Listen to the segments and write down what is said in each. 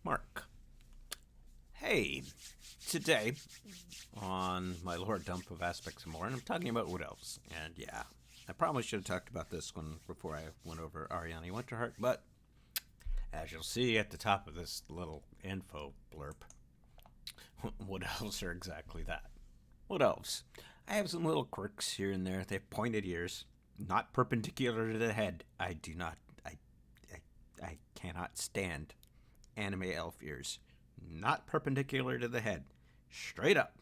Mark. Hey, today on my lore dump of Aspects of Mourn, I'm talking about Wood Elves. And yeah, I probably should have talked about this one before I went over Ariane Winterheart, but as you'll see at the top of this little info blurb, Wood Elves are exactly that. Wood Elves. I have some little quirks here and there. They have pointed ears, not perpendicular to the head. I cannot stand anime elf ears. Not perpendicular to the head. Straight up.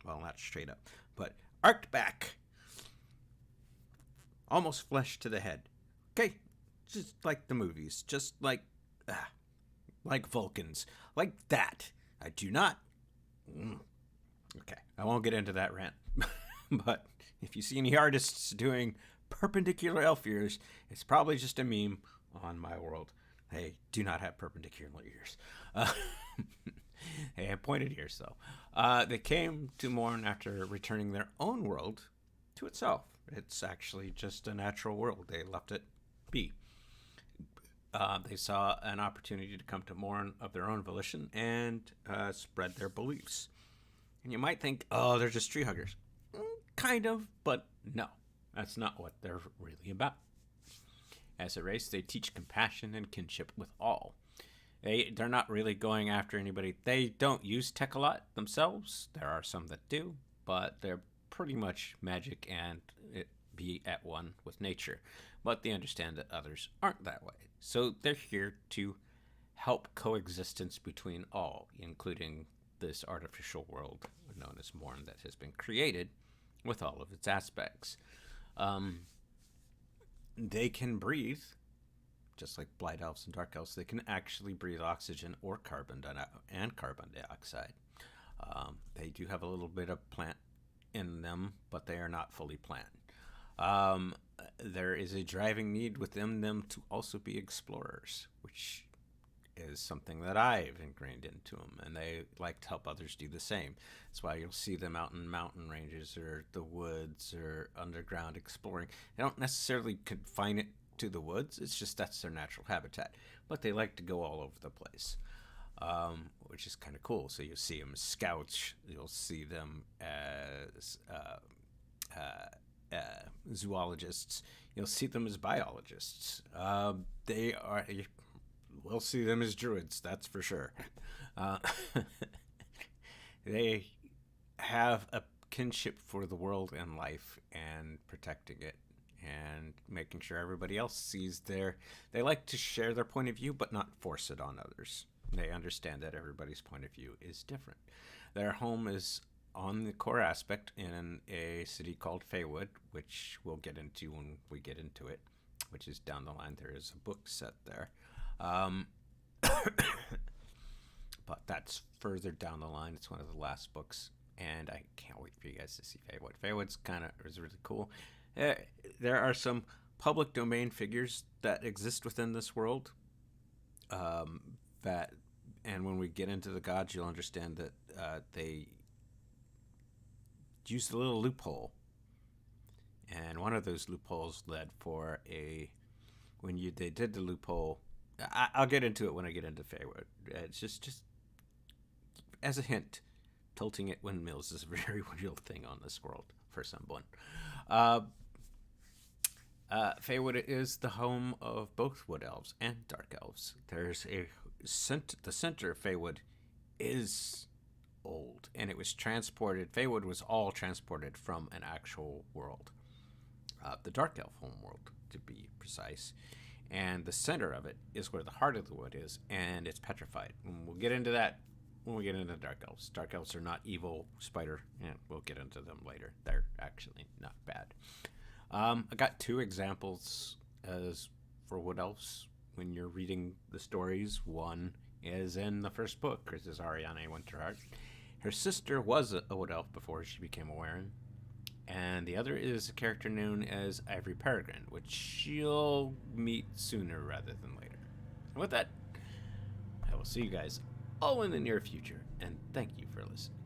Well, not straight up, but arched back. Almost flesh to the head. Okay, just like the movies. Just like Vulcans. Like that. I do not... Okay, I won't get into that rant. But if you see any artists doing perpendicular elf ears, it's probably just a meme on my world. They do not have perpendicular ears. They have pointed ears, though. They came to Mourn after returning their own world to itself. It's actually just a natural world. They left it be. They saw an opportunity to come to Mourn of their own volition and spread their beliefs. And you might think, oh, they're just tree huggers. Kind of, but no. That's not what they're really about. As a race, they teach compassion and kinship with all. They're not really going after anybody. They don't use tech a lot themselves. There are some that do, but they're pretty much magic and be at one with nature. But they understand that others aren't that way. So they're here to help coexistence between all, including this artificial world known as Mourn that has been created with all of its aspects. They can breathe, just like Blight Elves and Dark Elves. They can actually breathe oxygen or carbon dioxide. They do have a little bit of plant in them, but they are not fully plant. There is a driving need within them to also be explorers, which is something that I've ingrained into them, and they like to help others do the same. That's why you'll see them out in mountain ranges or the woods or underground exploring. They don't necessarily confine it to the woods. It's just that's their natural habitat, but they like to go all over the place, which is kind of cool. So you'll see them as scouts. You'll see them as zoologists. You'll see them as biologists. They are... We'll see them as druids, that's for sure. They have a kinship for the world and life and protecting it and making sure everybody else sees They like to share their point of view, but not force it on others. They understand that everybody's point of view is different. Their home is on the core aspect in a city called Feywood, which we'll get into when we get into it, which is down the line. There is a book set there. But that's further down the line. It's one of the last books, and I can't wait for you guys to see Feywood. Feywood's is really cool. There are some public domain figures that exist within this world. And when we get into the gods, you'll understand that they used a little loophole, and one of those loopholes led for they did the loophole. I'll get into it when I get into Feywood. It's just as a hint, tilting at windmills is a very real thing on this world for someone. Feywood is the home of both Wood Elves and Dark Elves. The center of Feywood is old, and it was transported. Feywood was all transported from an actual world, the Dark Elf homeworld, to be precise. And the center of it is where the heart of the wood is, and it's petrified. And we'll get into that when we get into Dark Elves. Dark Elves are not evil spider, and we'll get into them later. They're actually not bad. I got two examples as for Wood Elves when you're reading the stories. One is in the first book. This is Ariane Winterheart. Her sister was a Wood Elf before she became a Warren. And the other is a character known as Ivory Peregrine, which you'll meet sooner rather than later. And with that, I will see you guys all in the near future, and thank you for listening.